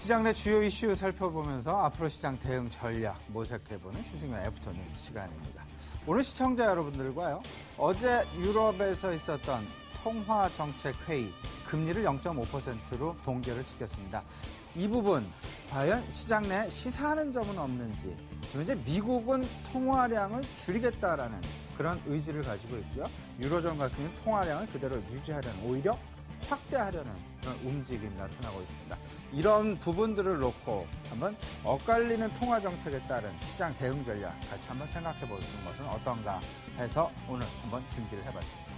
시장 내 주요 이슈 살펴보면서 앞으로 시장 대응 전략 모색해보는 시승용 애프터눈 시간입니다. 오늘 시청자 여러분들과요. 어제 유럽에서 있었던 통화정책회의 금리를 0.5%로 동결을 시켰습니다. 이 부분 과연 시장 내 시사하는 점은 없는지, 지금 이제 미국은 통화량을 줄이겠다라는 그런 의지를 가지고 있고요. 유로존 같은 경우는 통화량을 그대로 유지하려는, 오히려 확대하려는 그런 움직임이 나타나고 있습니다. 이런 부분들을 놓고 한번 엇갈리는 통화 정책에 따른 시장 대응 전략 같이 한번 생각해 보는 것은 어떤가 해서 오늘 한번 준비를 해봤습니다.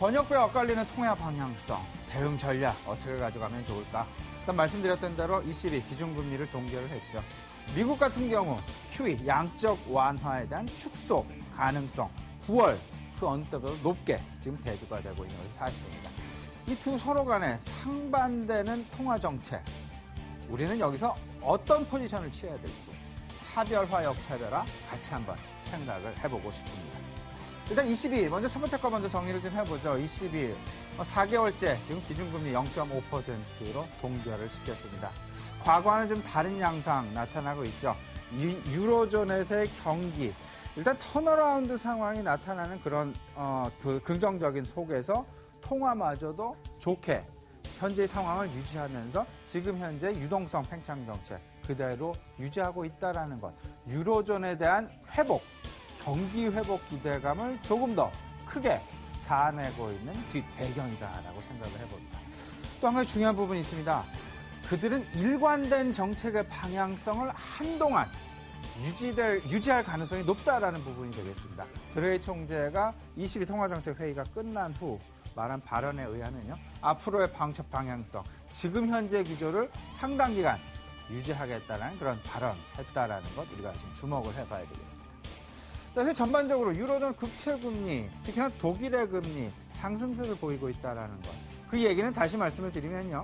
권역부에 엇갈리는 통화 방향성, 대응 전략 어떻게 가져가면 좋을까? 일단 말씀드렸던 대로 ECB 기준금리를 동결을 했죠. 미국 같은 경우 QE 양적 완화에 대한 축소 가능성 9월 그 어느 때보다 높게 지금 대두가 되고 있는 것이 사실입니다. 이 두 서로 간에 상반되는 통화 정책, 우리는 여기서 어떤 포지션을 취해야 될지 차별화, 역차별화 같이 한번 생각을 해보고 싶습니다. 일단 ECB, 먼저 첫 번째 거 먼저 정리를 좀 해보죠. ECB 4개월째 지금 기준금리 0.5%로 동결을 시켰습니다. 과거와는 좀 다른 양상 나타나고 있죠. 유로존에서의 경기, 일단 턴어라운드 상황이 나타나는 그런 그 긍정적인 속에서 통화마저도 좋게 현재 상황을 유지하면서 지금 현재 유동성 팽창 정책 그대로 유지하고 있다는 것. 유로존에 대한 회복, 경기 회복 기대감을 조금 더 크게 자아내고 있는 뒷배경이다라고 생각을 해봅니다. 또 한 가지 중요한 부분이 있습니다. 그들은 일관된 정책의 방향성을 한동안 유지할 가능성이 높다라는 부분이 되겠습니다. 드레이 총재가 22 통화정책 회의가 끝난 후 말한 발언에 의하면요, 앞으로의 정책 방향성, 지금 현재 기조를 상당 기간 유지하겠다는 그런 발언했다라는 것 우리가 지금 주목을 해봐야 되겠습니다. 그래서 전반적으로 유로존 국채 금리, 특히나 독일의 금리 상승세를 보이고 있다라는 것. 그 얘기는 다시 말씀을 드리면요,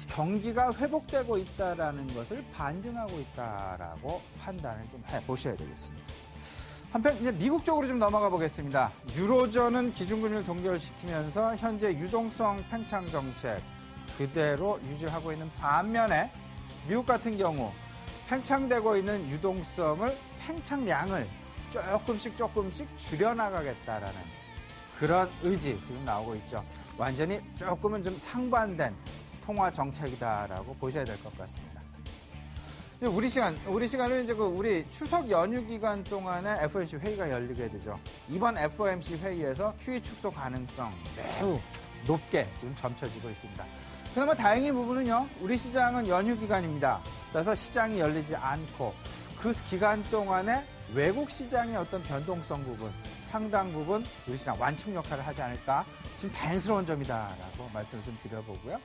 경기가 회복되고 있다라는 것을 반증하고 있다라고 판단을 좀 해보셔야 되겠습니다. 한편 이제 미국 쪽으로 좀 넘어가 보겠습니다. 유로존은 기준금리를 동결시키면서 현재 유동성 팽창 정책 그대로 유지하고 있는 반면에 미국 같은 경우 팽창되고 있는 유동성을, 팽창량을 조금씩 줄여나가겠다라는 그런 의지 지금 나오고 있죠. 완전히 조금은 좀 상반된 통화 정책이다라고 보셔야 될 것 같습니다. 우리 시간은 이제 우리 추석 연휴 기간 동안에 FOMC 회의가 열리게 되죠. 이번 FOMC 회의에서 QE 축소 가능성 매우 높게 지금 점쳐지고 있습니다. 그나마 다행인 부분은요, 우리 시장은 연휴 기간입니다. 그래서 시장이 열리지 않고 그 기간 동안에 외국 시장의 어떤 변동성 부분, 상당 부분 우리 시장 완충 역할을 하지 않을까, 지금 다행스러운 점이다라고 말씀을 좀 드려보고요.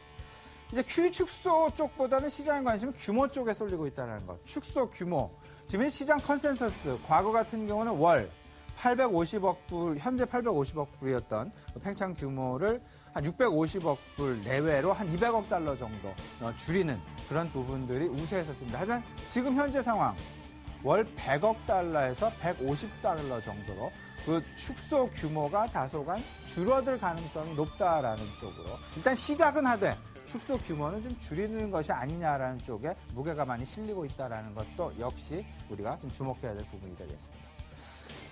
이제 QE 축소 쪽보다는 시장의 관심은 규모 쪽에 쏠리고 있다는 것. 축소 규모. 지금 시장 컨센서스, 과거 같은 경우는 월 850억 불, 현재 850억 불이었던 팽창 규모를 한 650억 불 내외로 한 200억 달러 정도 줄이는 그런 부분들이 우세했었습니다. 하지만 지금 현재 상황, 월 100억 달러에서 150달러 정도로 그 축소 규모가 다소간 줄어들 가능성이 높다라는 쪽으로, 일단 시작은 하되 축소 규모는 좀 줄이는 것이 아니냐라는 쪽에 무게가 많이 실리고 있다는 것도 역시 우리가 좀 주목해야 될 부분이 되겠습니다.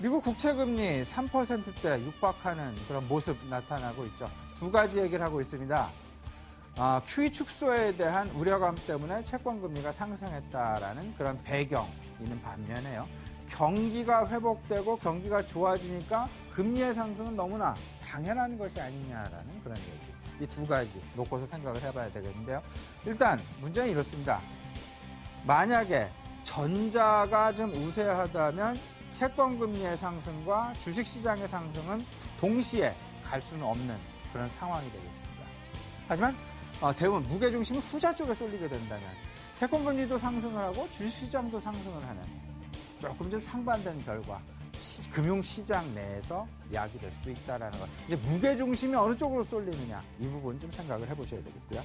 미국 국채금리 3%대 육박하는 그런 모습 나타나고 있죠. 두 가지 얘기를 하고 있습니다. QE 축소에 대한 우려감 때문에 채권금리가 상승했다라는 그런 배경 있는 반면에요, 경기가 회복되고 경기가 좋아지니까 금리의 상승은 너무나 당연한 것이 아니냐라는 그런 얘기. 이 두 가지 놓고서 생각을 해봐야 되겠는데요. 일단 문제는 이렇습니다. 만약에 전자가 좀 우세하다면 채권금리의 상승과 주식시장의 상승은 동시에 갈 수는 없는 그런 상황이 되겠습니다. 하지만 대부분 무게중심은 후자 쪽에 쏠리게 된다면 채권금리도 상승을 하고 주식시장도 상승을 하는 조금 좀 상반된 결과, 금융시장 내에서 야기될 수도 있다는 것. 이제 무게중심이 어느 쪽으로 쏠리느냐, 이 부분 좀 생각을 해보셔야 되겠고요.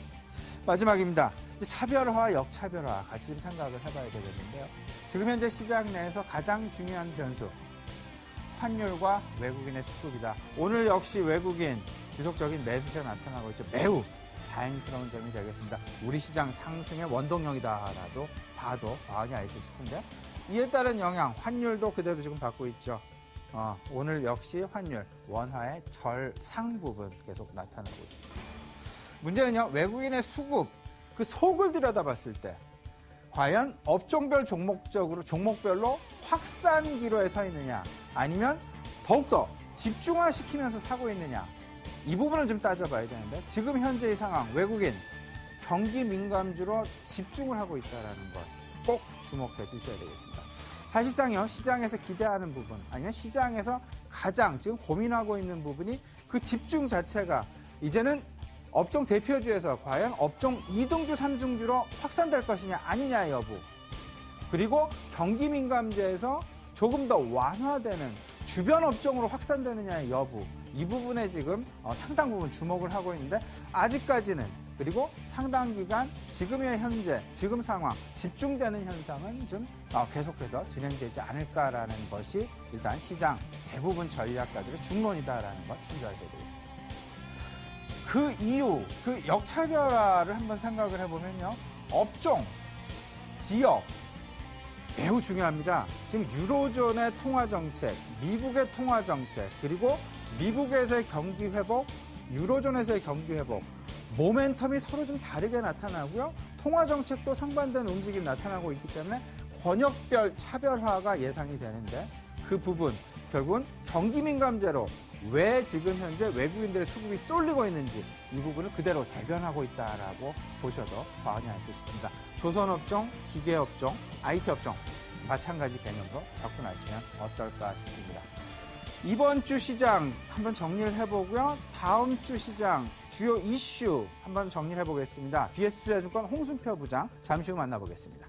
마지막입니다. 이제 차별화, 역차별화 같이 좀 생각을 해봐야 되겠는데요. 지금 현재 시장 내에서 가장 중요한 변수, 환율과 외국인의 수급이다. 오늘 역시 외국인 지속적인 매수세 나타나고 있죠. 매우 다행스러운 점이 되겠습니다. 우리 시장 상승의 원동력이다라도 봐도 과언이 아니지 싶은데 이에 따른 영향, 환율도 그대로 지금 받고 있죠. 오늘 역시 환율, 원화의 절상 부분 계속 나타나고 있습니다. 문제는요, 외국인의 수급, 그 속을 들여다봤을 때 과연 업종별 종목별로 확산기로에 서 있느냐, 아니면 더욱더 집중화시키면서 사고 있느냐, 이 부분을 좀 따져봐야 되는데 지금 현재의 상황, 외국인 경기 민감주로 집중을 하고 있다는 것 꼭 주목해 주셔야 되겠습니다. 사실상요, 시장에서 기대하는 부분, 아니면 시장에서 가장 지금 고민하고 있는 부분이 그 집중 자체가 이제는 업종 대표주에서 과연 업종 2등주, 3등주로 확산될 것이냐 아니냐 여부, 그리고 경기 민감제에서 조금 더 완화되는 주변 업종으로 확산되느냐의 여부, 이 부분에 지금 상당 부분 주목을 하고 있는데 아직까지는, 그리고 상당 기간 지금의 현재, 지금 상황, 집중되는 현상은 좀 계속해서 진행되지 않을까라는 것이 일단 시장 대부분 전략가들의 중론이다라는 것 참조하셔야 되겠습니다. 그 이유, 그 역차별화를 한번 생각을 해보면요. 업종, 지역, 매우 중요합니다. 지금 유로존의 통화정책, 미국의 통화정책, 그리고 미국에서의 경기 회복, 유로존에서의 경기 회복, 모멘텀이 서로 좀 다르게 나타나고요. 통화정책도 상반된 움직임이 나타나고 있기 때문에 권역별 차별화가 예상이 되는데 그 부분, 결국은 경기 민감제로 왜 지금 현재 외국인들의 수급이 쏠리고 있는지 이 부분을 그대로 대변하고 있다라고 보셔도 과언이 아니지 싶습니다. 조선업종, 기계업종, IT업종 마찬가지 개념으로 접근하시면 어떨까 싶습니다. 이번 주 시장 한번 정리를 해보고요. 다음 주 시장 주요 이슈 한번 정리를 해보겠습니다. BS투자증권 홍순표 부장 잠시 후 만나보겠습니다.